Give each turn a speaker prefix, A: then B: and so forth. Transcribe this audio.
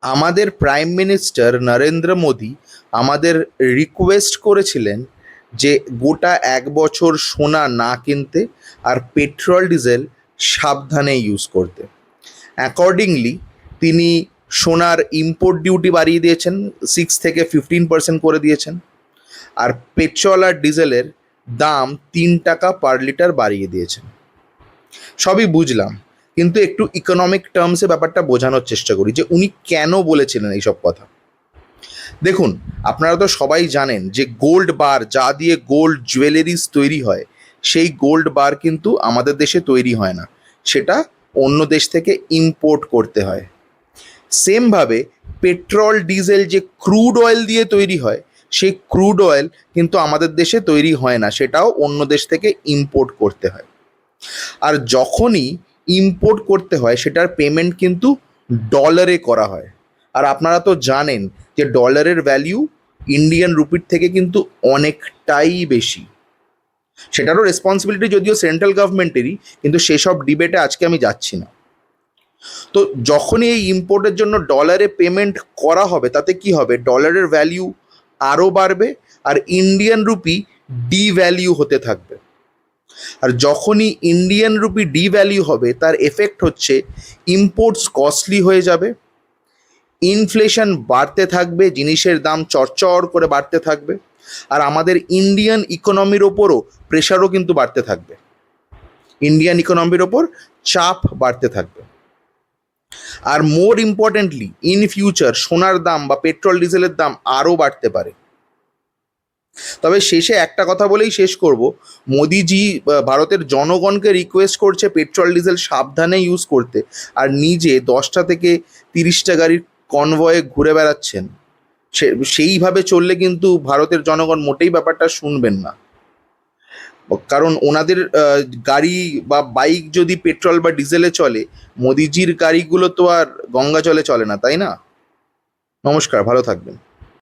A: আমাদের prime minister Narendra Modi আমাদের request করেছিলেন যে গোটা 1 বছর সোনা না কিনতে আর পেট্রোল ডিজেল সাবধানে ইউজ করতে। অ্যাকর্ডিংলি তিনি সোনার ইম্পোর্ট ডিউটি বাড়িয়ে দিয়েছেন, 6 থেকে 15% করে দিয়েছেন। আর পেট্রোল আর ডিজেলের দাম 3 টাকা পার লিটার বাড়িয়ে দিয়েছেন। সবই বুঝলাম, কিন্তু একটু ইকোনমিক টার্মসে ব্যাপারটা বোঝানোর চেষ্টা করি যে উনি কেন বলেছিলেন এইসব কথা। দেখুন, আপনারা তো সবাই জানেন যে গোল্ড বার, যা দিয়ে গোল্ড জুয়েলারিজ তৈরি হয়, সেই গোল্ড বার কিন্তু আমাদের দেশে তৈরি হয় না, সেটা অন্য দেশ থেকে ইম্পোর্ট করতে হয়। সেমভাবে পেট্রোল ডিজেল যে ক্রুড অয়েল দিয়ে তৈরি হয়, সেই ক্রুড অয়েল কিন্তু আমাদের দেশে তৈরি হয় না, সেটাও অন্য দেশ থেকে ইম্পোর্ট করতে হয়। আর যখনই ইম্পোর্ট করতে হয় সেটার পেমেন্ট কিন্তু ডলারে করা হয়। আর আপনারা তো জানেন যে ডলারের ভ্যালিউ ইন্ডিয়ান রুপির থেকে কিন্তু অনেকটাই বেশি। সেটারও রেসপন্সিবিলিটি যদিও সেন্ট্রাল গভর্নমেন্টেরই, কিন্তু সেসব ডিবেটে আজকে আমি যাচ্ছি না। তো যখনই এই ইম্পোর্টের জন্য ডলারে পেমেন্ট করা হবে, তাতে কি হবে, ডলারের ভ্যালিউ আরও বাড়বে আর ইন্ডিয়ান রুপি ডিভ্যালিউ হতে থাকবে। আর যখনই ইন্ডিয়ান রুপি ডিভ্যালিউ হবে, তার এফেক্ট হচ্ছে ইম্পোর্টস কস্টলি হয়ে যাবে, ইনফ্লেশন বাড়তে থাকবে, জিনিসের দাম চড়চড় করে বাড়তে থাকবে, আর আমাদের ইন্ডিয়ান ইকোনমির ওপরও প্রেশারও কিন্তু বাড়তে থাকবে, ইন্ডিয়ান ইকোনমির ওপর চাপ বাড়তে থাকবে। আর মোর ইম্পর্টেন্টলি, ইন ফিউচার সোনার দাম বা পেট্রোল ডিজেলের দাম আরও বাড়তে পারে। তবে শেষে একটা কথা বলেই শেষ করব, মোদিজি ভারতের জনগণকে রিকোয়েস্ট করছে পেট্রোল ডিজেল সাবধানে ইউজ করতে, আর নিজে 10টা থেকে 30টা গাড়ির কনভয়ে ঘুরে বেড়াচ্ছেন। সেইভাবে চললে কিন্তু ভারতের জনগণ মোটেই ব্যাপারটা শুনবেন না। কারণ ওনাদের গাড়ি বা বাইক যদি পেট্রোল বা ডিজেলে চলে, মোদিজির গাড়িগুলো তো আর গঙ্গা জলে চলে না, তাই না? নমস্কার, ভালো থাকবেন।